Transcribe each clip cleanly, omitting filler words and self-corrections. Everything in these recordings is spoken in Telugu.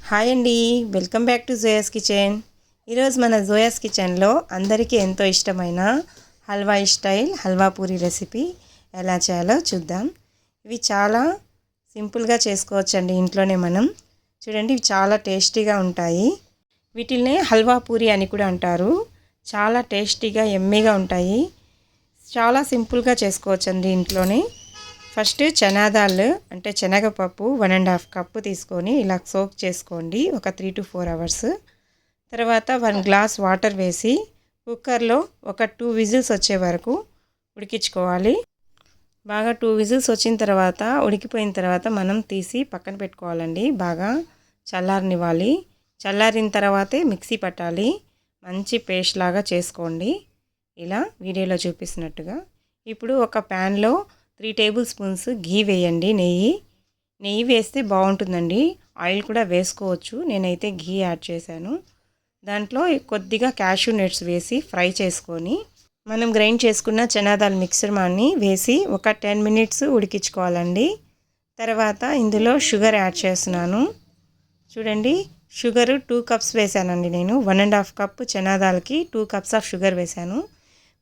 హాయ్ అండి, వెల్కమ్ బ్యాక్ టు జోయాస్ కిచెన్. ఈరోజు మన జోయాస్ కిచెన్లో అందరికీ ఎంతో ఇష్టమైన హల్వా స్టైల్ హల్వా పూరి రెసిపీ ఎలా చేయాలో చూద్దాం. ఇవి చాలా సింపుల్గా చేసుకోవచ్చండి ఇంట్లోనే మనం. చూడండి, ఇవి చాలా టేస్టీగా ఉంటాయి. వీటిల్ని హల్వా పూరి అని కూడా అంటారు. చాలా టేస్టీగా ఎమ్మీగా ఉంటాయి. చాలా సింపుల్గా చేసుకోవచ్చండి ఇంట్లోనే. ఫస్ట్ చనాదాలు అంటే శనగపప్పు 1.5 కప్పు తీసుకొని ఇలా సోక్ చేసుకోండి ఒక 3 to 4 అవర్స్. తర్వాత 1 గ్లాస్ వాటర్ వేసి కుక్కర్లో ఒక 2 విజిల్స్ వచ్చే వరకు ఉడికించుకోవాలి. బాగా 2 విజిల్స్ వచ్చిన తర్వాత ఉడికిపోయిన తర్వాత మనం తీసి పక్కన పెట్టుకోవాలండి. బాగా చల్లారనివ్వాలి. చల్లారిన తర్వాతే మిక్సీ పట్టాలి. మంచి పేస్ట్ లాగా చేసుకోండి ఇలా వీడియోలో చూపిస్తున్నట్టుగా. ఇప్పుడు ఒక ప్యాన్లో 3 టేబుల్ స్పూన్స్ ఘీ వేయండి. నెయ్యి వేస్తే బాగుంటుందండి. ఆయిల్ కూడా వేసుకోవచ్చు. నేనైతే ఘీ యాడ్ చేశాను. దాంట్లో కొద్దిగా క్యాషూ నట్స్ వేసి ఫ్రై చేసుకొని మనం గ్రైండ్ చేసుకున్న చనాదాల్ మిక్సర్ మాన్ని వేసి ఒక 10 మినిట్స్ ఉడికించుకోవాలండి. తర్వాత ఇందులో షుగర్ యాడ్ చేస్తున్నాను. చూడండి, షుగర్ 2 కప్స్ వేసానండి నేను. 1.5 కప్పు చనాదాలకి 2 కప్స్ ఆఫ్ షుగర్ వేసాను.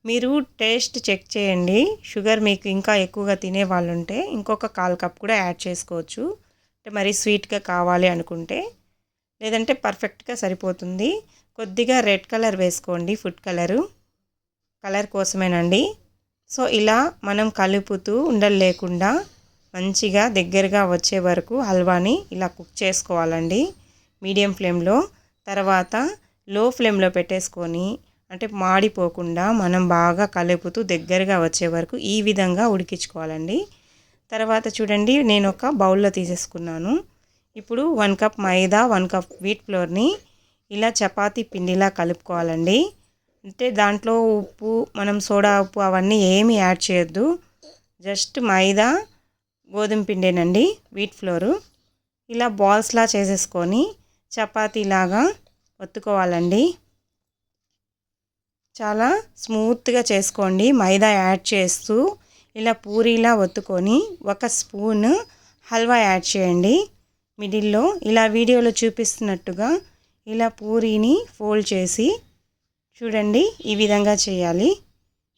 మీరు టేస్ట్ చెక్ చేయండి. షుగర్ మీకు ఇంకా ఎక్కువగా తినే వాళ్ళు ఉంటే ఇంకొక 1/4 కప్ కూడా యాడ్ చేసుకోవచ్చు. అంటే మరీ స్వీట్గా కావాలి అనుకుంటే, లేదంటే పర్ఫెక్ట్గా సరిపోతుంది. కొద్దిగా రెడ్ కలర్ వేసుకోండి, ఫుడ్ కలర్ కోసమేనండి. సో ఇలా మనం కలుపుతూ ఉండలు లేకుండా మంచిగా దగ్గరగా వచ్చే వరకు హల్వాని ఇలా కుక్ చేసుకోవాలండి మీడియం ఫ్లేమ్లో. తర్వాత లో ఫ్లేమ్లో పెట్టేసుకొని అంటే మాడిపోకుండా మనం బాగా కలుపుతూ దగ్గరగా వచ్చే వరకు ఈ విధంగా ఉడికించుకోవాలండి. తర్వాత చూడండి, నేను ఒక బౌల్లో తీసేసుకున్నాను. ఇప్పుడు 1 కప్ మైదా, 1 కప్ వీట్ ఫ్లోర్ని ఇలా చపాతీ పిండిలా కలుపుకోవాలండి. అంటే దాంట్లో ఉప్పు, మనం సోడా ఉప్పు అవన్నీ ఏమీ యాడ్ చేయొద్దు. జస్ట్ మైదా, గోధుమ పిండేనండి, వీట్ ఫ్లోరు. ఇలా బాల్స్లా చేసేసుకొని చపాతీలాగా ఒత్తుకోవాలండి. చాలా స్మూత్గా చేసుకోండి. మైదా యాడ్ చేస్తూ ఇలా పూరీలా ఒత్తుకొని 1 స్పూన్ హల్వా యాడ్ చేయండి మిడిల్లో. ఇలా వీడియోలో చూపిస్తున్నట్టుగా ఇలా పూరీని ఫోల్డ్ చేసి చూడండి, ఈ విధంగా చేయాలి.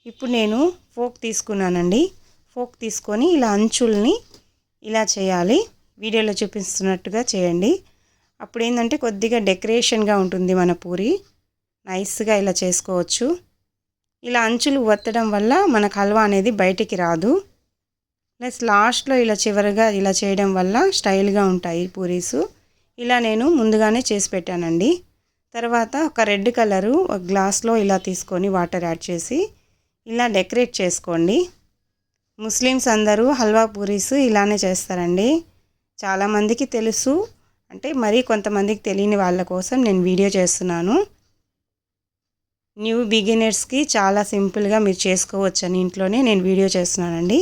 ఇప్పుడు నేను ఫోక్ తీసుకున్నానండి. ఫోక్ తీసుకొని ఇలా అంచుల్ని ఇలా చేయాలి. వీడియోలో చూపిస్తున్నట్టుగా చేయండి. అప్పుడు ఏంటంటే కొద్దిగా డెకరేషన్గా ఉంటుంది మన పూరి. నైస్గా ఇలా చేసుకోవచ్చు. ఇలా అంచులు వత్తడం వల్ల మనకు హల్వా అనేది బయటికి రాదు. ప్లస్ లాస్ట్లో ఇలా చివరిగా ఇలా చేయడం వల్ల స్టైల్గా ఉంటాయి పూరీసు. ఇలా నేను ముందుగానే చేసి పెట్టానండి. తర్వాత ఒక రెడ్ కలరు ఒక గ్లాస్లో ఇలా తీసుకొని వాటర్ యాడ్ చేసి ఇలా డెకరేట్ చేసుకోండి. ముస్లిమ్స్ అందరూ హల్వా పూరీసు ఇలానే చేస్తారండి. చాలామందికి తెలుసు, అంటే మరీ కొంతమందికి తెలియని వాళ్ళ కోసం నేను వీడియో చేస్తున్నాను. న్యూ బిగినర్స్కి చాలా సింపుల్గా మీరు చేసుకోవచ్చని ఇంట్లోనే నేను వీడియో చేస్తున్నానండి.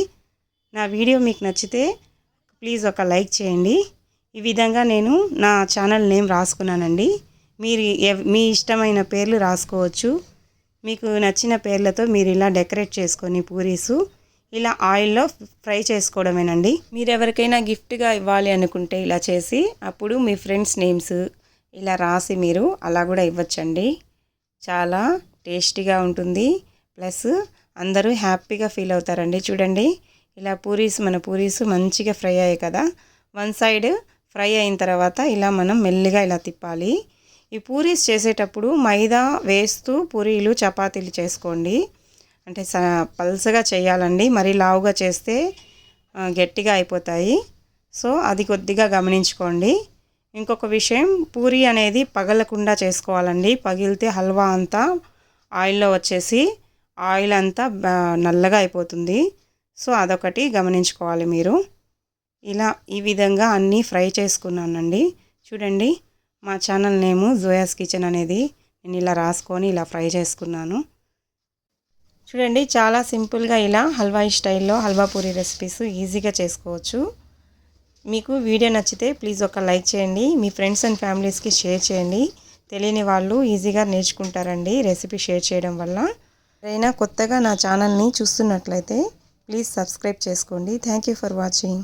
నా వీడియో మీకు నచ్చితే ప్లీజ్ ఒక లైక్ చేయండి. ఈ విధంగా నేను నా ఛానల్ నేమ్ రాసుకున్నానండి. మీరు మీ ఇష్టమైన పేర్లు రాసుకోవచ్చు. మీకు నచ్చిన పేర్లతో మీరు ఇలా డెకరేట్ చేసుకొని పూరీసు ఇలా ఆయిల్లో ఫ్రై చేసుకోవడమేనండి. మీరు ఎవరికైనా గిఫ్ట్గా ఇవ్వాలి అనుకుంటే ఇలా చేసి అప్పుడు మీ ఫ్రెండ్స్ నేమ్స్ ఇలా రాసి మీరు అలా కూడా ఇవ్వచ్చండి. చాలా టేస్టీగా ఉంటుంది. ప్లస్ అందరూ హ్యాపీగా ఫీల్ అవుతారండి. చూడండి, ఇలా మన పూరీస్ మంచిగా ఫ్రై అయ్యాయి కదా. 1 సైడ్ ఫ్రై అయిన తర్వాత ఇలా మనం మెల్లిగా ఇలా తిప్పాలి. ఈ పూరీస్ చేసేటప్పుడు మైదా వేస్తూ పూరీలు చపాతీలు చేసుకోండి. అంటే పల్సగా చేయాలండి. మరి లావుగా చేస్తే గట్టిగా అయిపోతాయి. సో అది కొద్దిగా గమనించుకోండి. ఇంకొక విషయం, పూరీ అనేది పగలకుండా చేసుకోవాలండి. పగిలితే హల్వా అంతా ఆయిల్లో వచ్చేసి ఆయిల్ అంతా నల్లగా అయిపోతుంది. సో అదొకటి గమనించుకోవాలి మీరు. ఇలా ఈ విధంగా అన్నీ ఫ్రై చేసుకున్నానండి. చూడండి, మా ఛానల్ నేము జోయాస్ కిచెన్ అనేది నేను ఇలా రాసుకొని ఇలా ఫ్రై చేసుకున్నాను. చూడండి, చాలా సింపుల్గా ఇలా హల్వా స్టైల్లో హల్వా పూరి రెసిపీస్ ఈజీగా చేసుకోవచ్చు. మీకు వీడియో నచ్చితే ప్లీజ్ ఒక లైక్ చేయండి. మీ ఫ్రెండ్స్ అండ్ ఫ్యామిలీస్కి షేర్ చేయండి. తెలియని వాళ్ళు ఈజీగా నేర్చుకుంటారండి రెసిపీ షేర్ చేయడం వల్ల. ఎవరైనా కొత్తగా నా ఛానల్ని చూస్తున్నట్లయితే ప్లీజ్ సబ్స్క్రైబ్ చేసుకోండి. Thank you for watching.